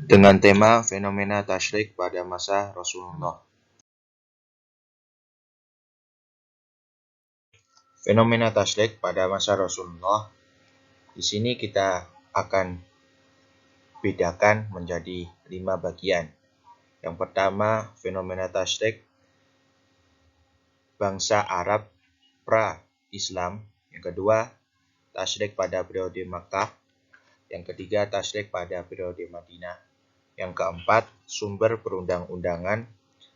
dengan tema fenomena tasyrik pada masa Rasulullah. Fenomena tasyrik pada masa Rasulullah, di sini kita akan bedakan menjadi 5 bagian. Yang pertama, fenomena tasyrik bangsa Arab pra-Islam. Yang kedua, tasyrik pada periode Makkah. Yang ketiga, tasyrik pada periode Madinah. Yang keempat, sumber perundang-undangan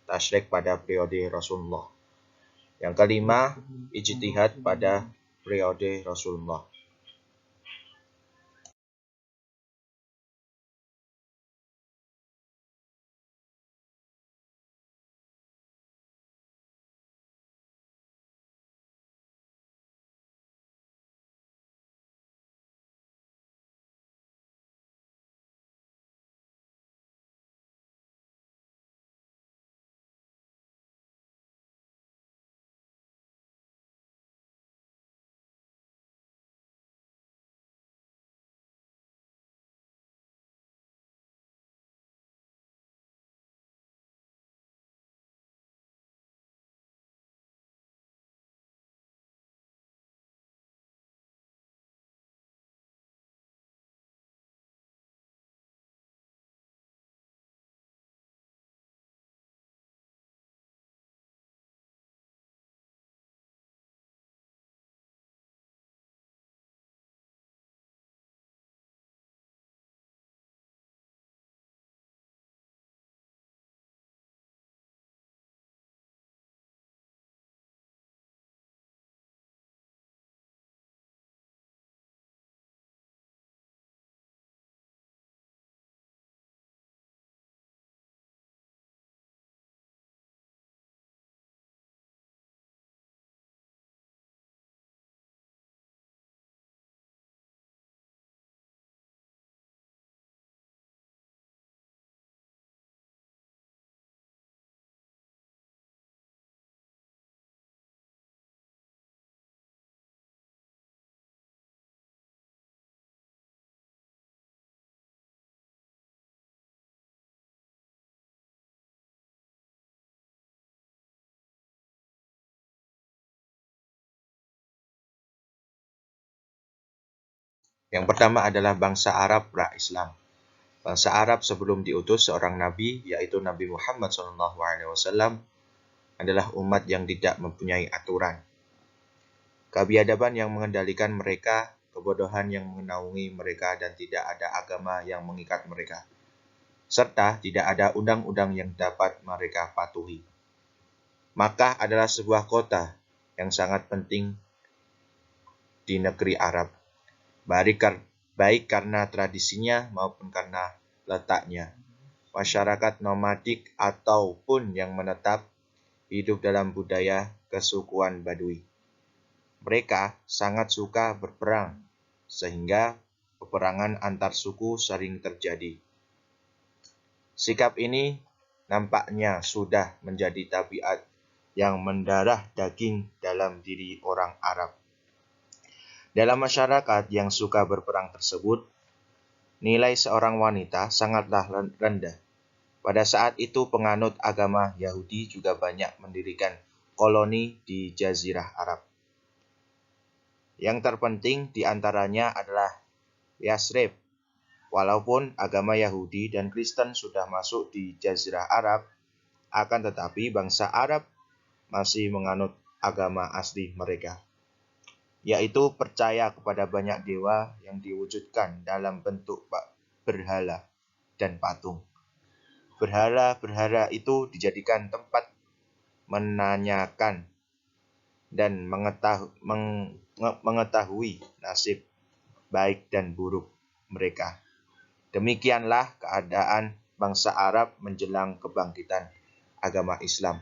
tasyrik pada periode Rasulullah. Yang kelima, ijtihad pada periode Rasulullah. Yang pertama adalah bangsa Arab pra-Islam. Bangsa Arab sebelum diutus seorang nabi, yaitu Nabi Muhammad SAW, adalah umat yang tidak mempunyai aturan. Kebiadaban yang mengendalikan mereka, kebodohan yang menaungi mereka, dan tidak ada agama yang mengikat mereka. Serta tidak ada undang-undang yang dapat mereka patuhi. Makkah adalah sebuah kota yang sangat penting di negeri Arab, baik karena tradisinya maupun karena letaknya. Masyarakat nomadik ataupun yang menetap hidup dalam budaya kesukuan Badui. Mereka sangat suka berperang, sehingga peperangan antar suku sering terjadi. Sikap ini nampaknya sudah menjadi tabiat yang mendarah daging dalam diri orang Arab. Dalam masyarakat yang suka berperang tersebut, nilai seorang wanita sangatlah rendah. Pada saat itu penganut agama Yahudi juga banyak mendirikan koloni di Jazirah Arab. Yang terpenting di antaranya adalah Yasrib. Walaupun agama Yahudi dan Kristen sudah masuk di Jazirah Arab, akan tetapi bangsa Arab masih menganut agama asli mereka, yaitu percaya kepada banyak dewa yang diwujudkan dalam bentuk berhala dan patung. Berhala-berhala itu dijadikan tempat menanyakan dan mengetahui nasib baik dan buruk mereka. Demikianlah keadaan bangsa Arab menjelang kebangkitan agama Islam.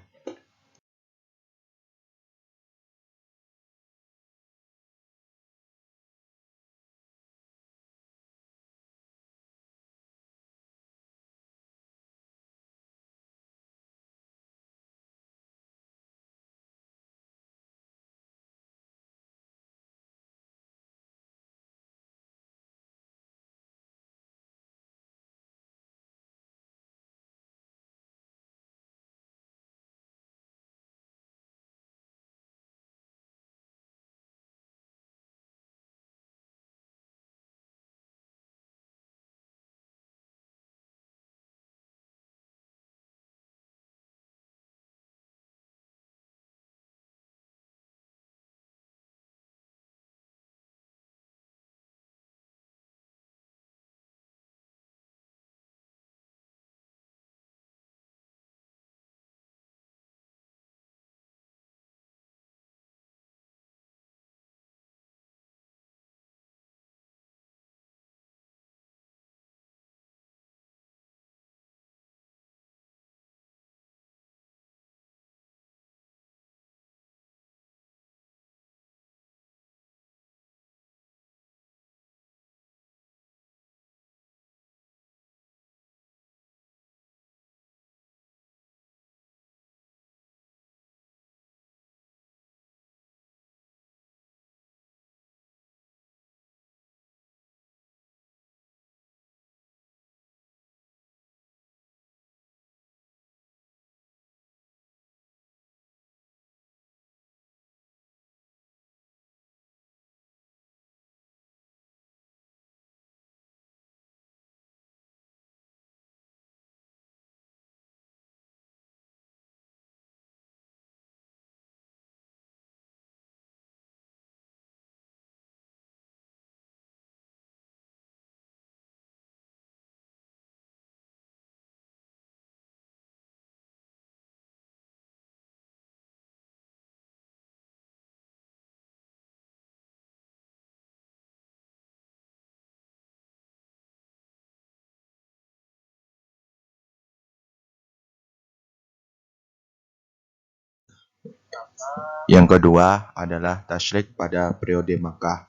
Yang kedua adalah tasyrik pada periode Makkah.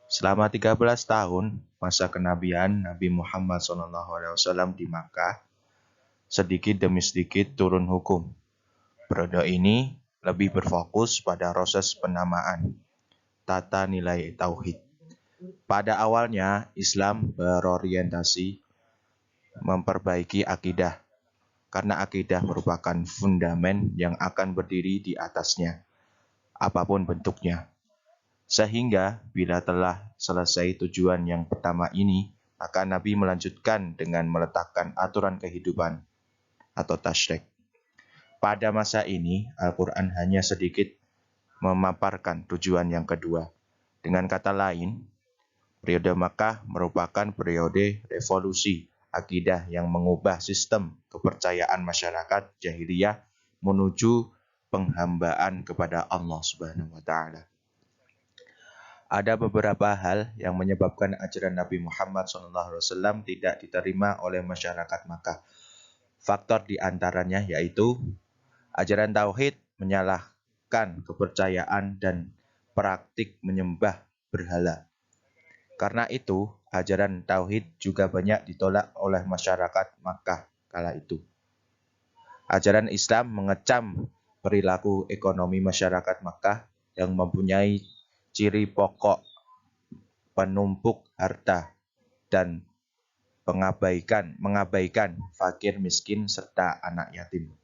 Selama 13 tahun masa kenabian Nabi Muhammad SAW di Makkah, sedikit demi sedikit turun hukum. Periode ini lebih berfokus pada proses penamaan, tata nilai tauhid. Pada awalnya, Islam berorientasi memperbaiki akidah, karena akidah merupakan fundamen yang akan berdiri di atasnya, apapun bentuknya. Sehingga bila telah selesai tujuan yang pertama ini, maka Nabi melanjutkan dengan meletakkan aturan kehidupan atau tasyrik. Pada masa ini, Al-Quran hanya sedikit memaparkan tujuan yang kedua. Dengan kata lain, periode Makkah merupakan periode revolusi akidah yang mengubah sistem kepercayaan masyarakat jahiliyah menuju penghambaan kepada Allah Subhanahu wa taala. Ada beberapa hal yang menyebabkan ajaran Nabi Muhammad SAW tidak diterima oleh masyarakat Makkah. Faktor diantaranya yaitu ajaran tauhid menyalahkan kepercayaan dan praktik menyembah berhala. Karena itu, ajaran tauhid juga banyak ditolak oleh masyarakat Makkah kala itu. Ajaran Islam mengecam perilaku ekonomi masyarakat Makkah yang mempunyai ciri pokok penumpuk harta dan mengabaikan fakir miskin serta anak yatim.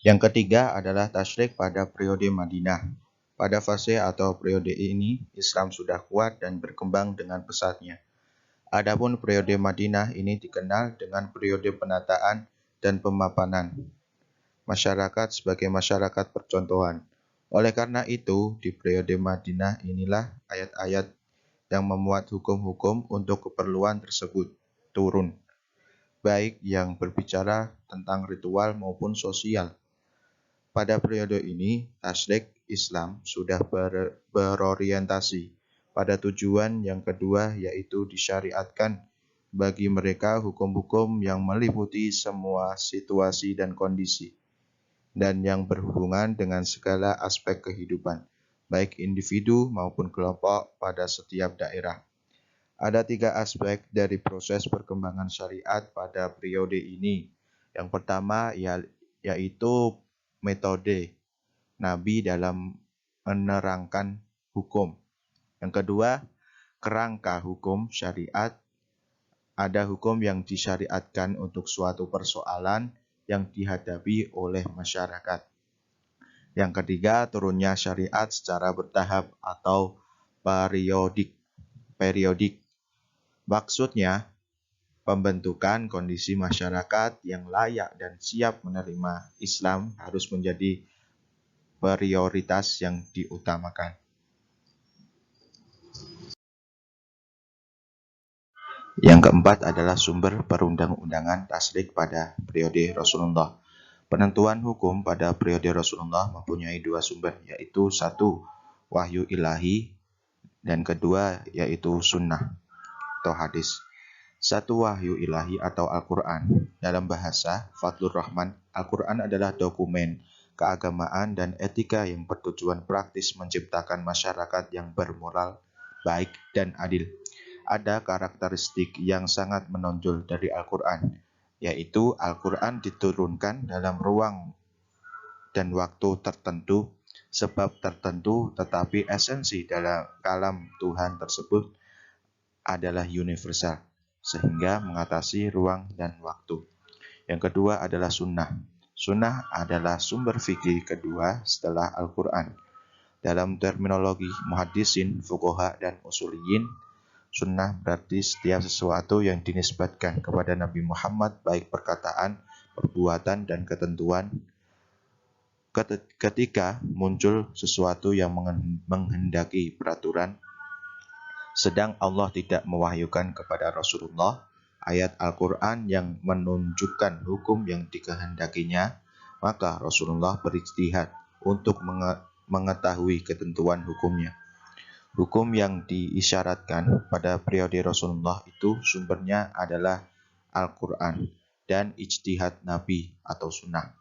Yang ketiga adalah tasyrik pada periode Madinah. Pada fase atau periode ini, Islam sudah kuat dan berkembang dengan pesatnya. Adapun periode Madinah ini dikenal dengan periode penataan dan pemapanan masyarakat sebagai masyarakat percontohan. Oleh karena itu, di periode Madinah inilah ayat-ayat yang memuat hukum-hukum untuk keperluan tersebut turun, baik yang berbicara tentang ritual maupun sosial. Pada periode ini, tasyrik Islam sudah berorientasi pada tujuan yang kedua, yaitu disyariatkan bagi mereka hukum-hukum yang meliputi semua situasi dan kondisi, dan yang berhubungan dengan segala aspek kehidupan, baik individu maupun kelompok pada setiap daerah. Ada 3 aspek dari proses perkembangan syariat pada periode ini. Yang pertama yaitu metode Nabi dalam menerangkan hukum. Yang kedua, kerangka hukum syariat. Ada hukum yang disyariatkan untuk suatu persoalan yang dihadapi oleh masyarakat. Yang ketiga, turunnya syariat secara bertahap atau periodik. Maksudnya, pembentukan kondisi masyarakat yang layak dan siap menerima Islam harus menjadi prioritas yang diutamakan. Yang keempat adalah sumber perundang-undangan tasyrik pada periode Rasulullah. Penentuan hukum pada periode Rasulullah mempunyai 2 sumber, yaitu 1. Wahyu ilahi, dan kedua yaitu sunnah atau hadis. 1. Wahyu ilahi atau Al-Quran. Dalam bahasa Fadlur Rahman, Al-Quran adalah dokumen keagamaan dan etika yang bertujuan praktis menciptakan masyarakat yang bermoral, baik, dan adil. Ada karakteristik yang sangat menonjol dari Al-Quran, yaitu Al-Quran diturunkan dalam ruang dan waktu tertentu, sebab tertentu, tetapi esensi dalam kalam Tuhan tersebut adalah universal, sehingga mengatasi ruang dan waktu. Yang kedua adalah sunnah. Sunnah adalah sumber fikih kedua setelah Al-Quran. Dalam terminologi muhaddisin, fuqaha, dan usuliyin, sunnah berarti setiap sesuatu yang dinisbatkan kepada Nabi Muhammad, baik perkataan, perbuatan, dan ketentuan. Ketika muncul sesuatu yang menghendaki peraturan, sedang Allah tidak mewahyukan kepada Rasulullah ayat Al-Quran yang menunjukkan hukum yang dikehendakinya, maka Rasulullah berijtihad untuk mengetahui ketentuan hukumnya. Hukum yang diisyaratkan pada periode Rasulullah itu sumbernya adalah Al-Quran dan ijtihad Nabi atau sunnah.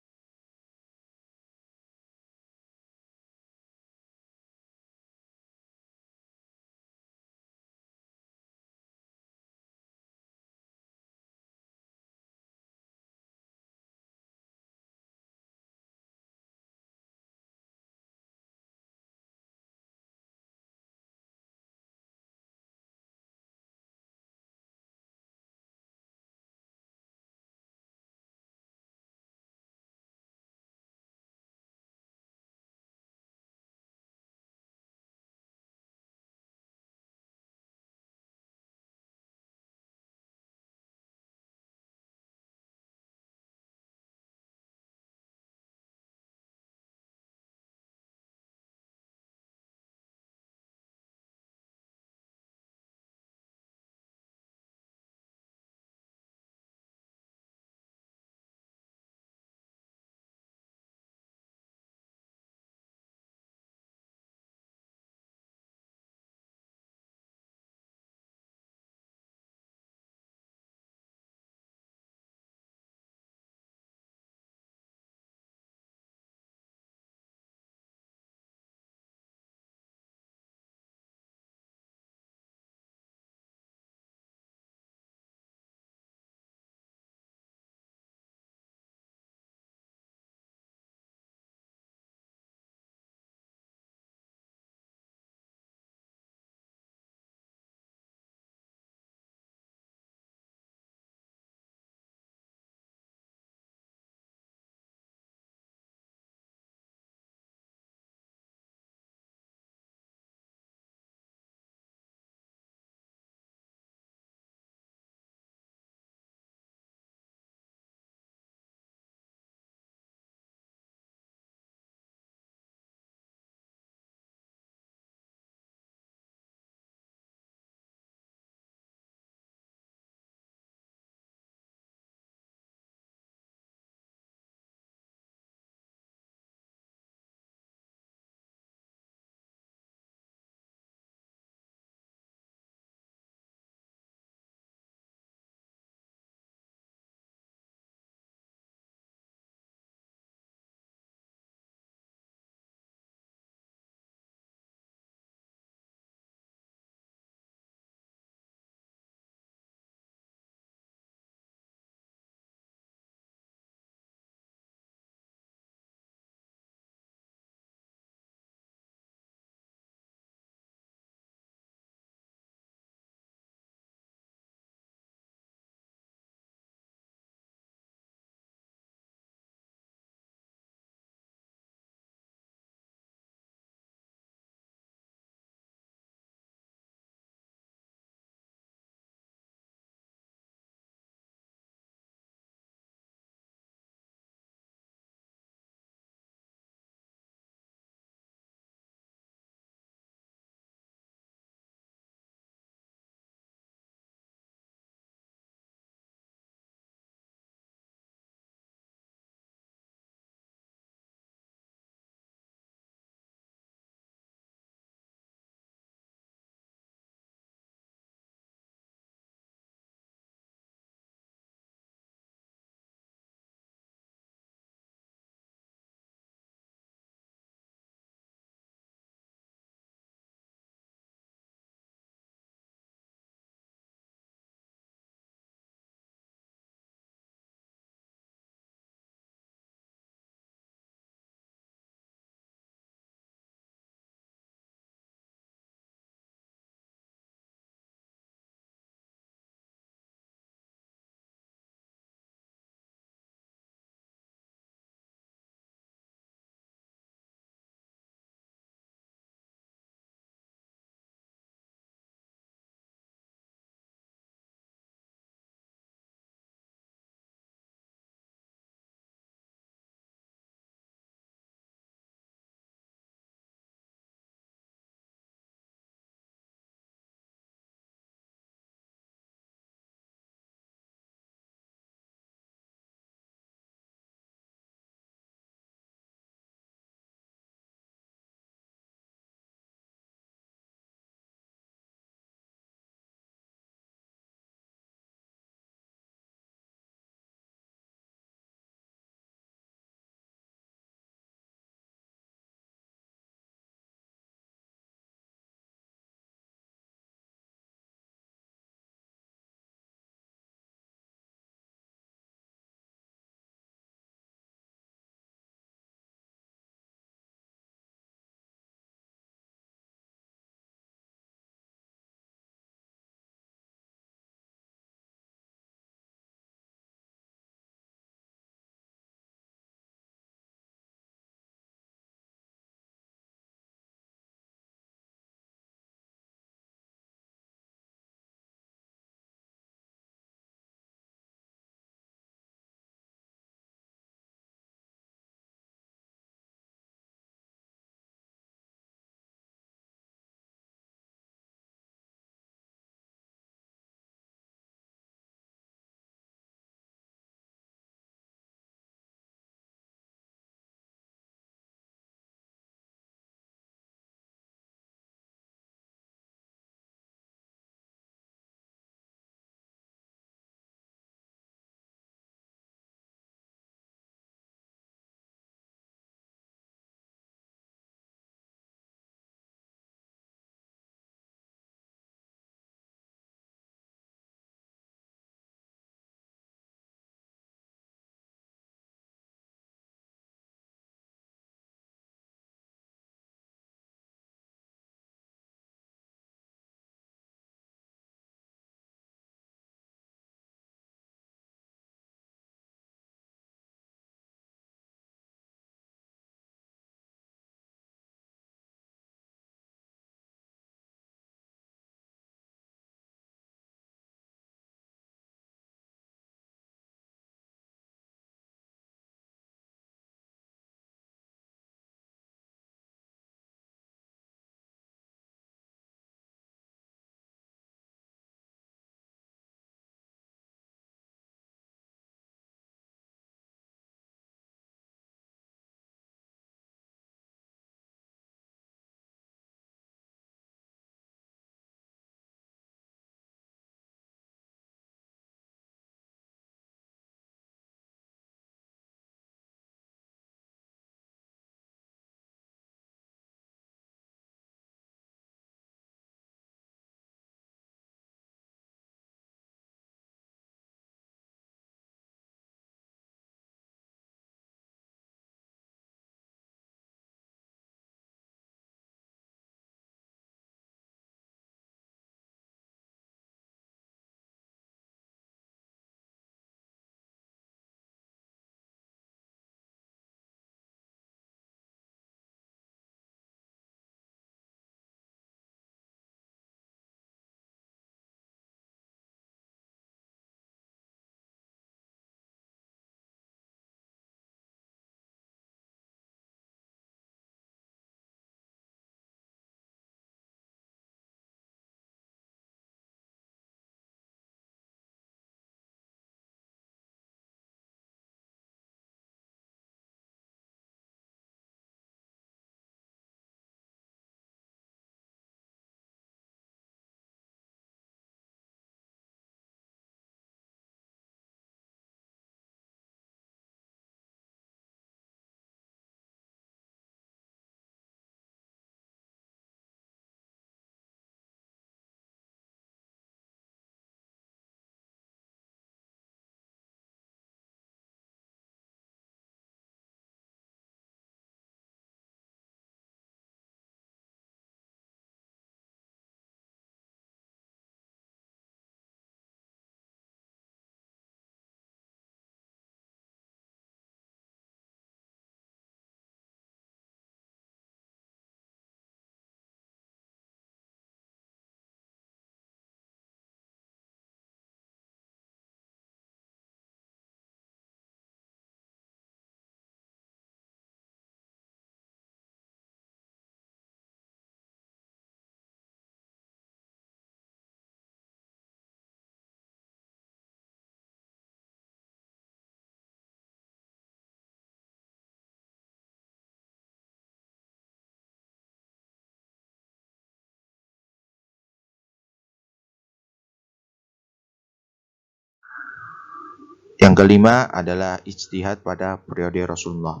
Yang kelima adalah ijtihad pada periode Rasulullah.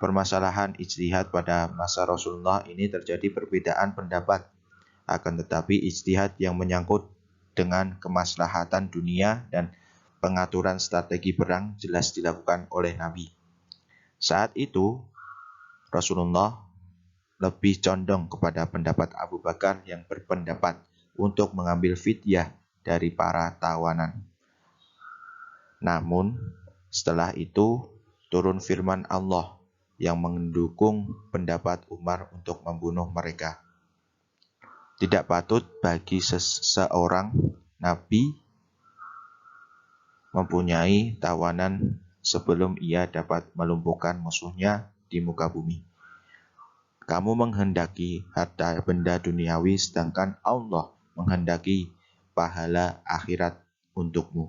Permasalahan ijtihad pada masa Rasulullah ini terjadi perbedaan pendapat. Akan tetapi ijtihad yang menyangkut dengan kemaslahatan dunia dan pengaturan strategi perang jelas dilakukan oleh Nabi. Saat itu, Rasulullah lebih condong kepada pendapat Abu Bakar yang berpendapat untuk mengambil fidyah dari para tawanan. Namun, setelah itu turun firman Allah yang mendukung pendapat Umar untuk membunuh mereka. Tidak patut bagi seseorang Nabi mempunyai tawanan sebelum ia dapat melumpuhkan musuhnya di muka bumi. Kamu menghendaki harta benda duniawi sedangkan Allah menghendaki pahala akhirat untukmu.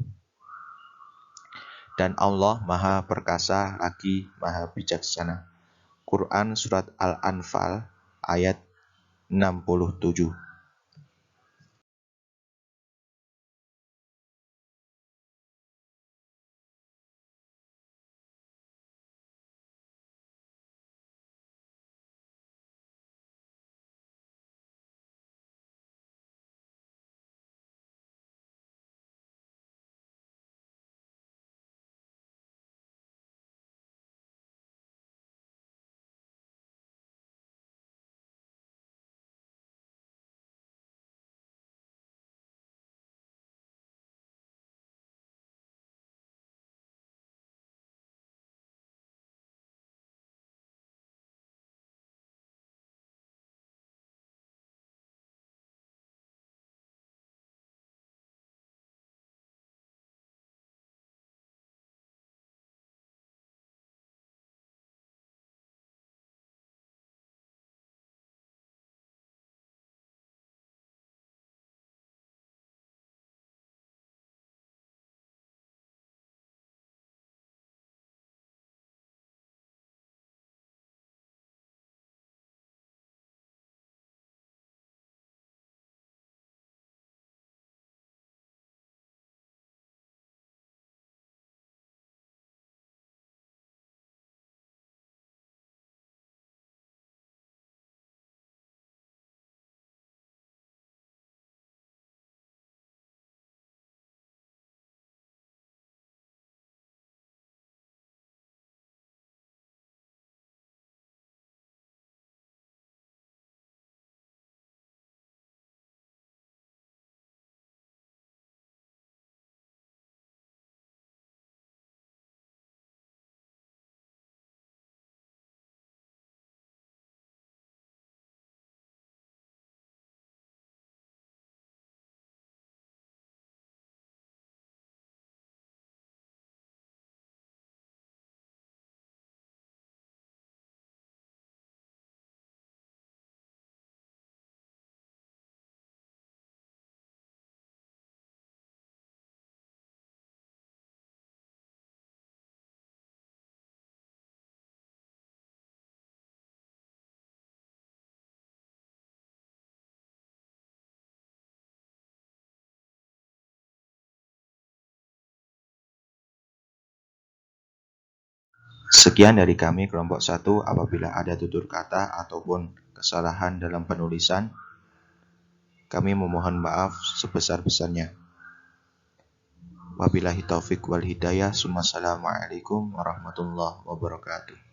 Dan Allah Maha Perkasa lagi Maha Bijaksana. Quran Surat Al-Anfal ayat 67. Sekian dari kami kelompok 1. Apabila ada tutur kata ataupun kesalahan dalam penulisan, kami memohon maaf sebesar-besarnya. Wabillahi taufik wal hidayah. Assalamualaikum warahmatullahi wabarakatuh.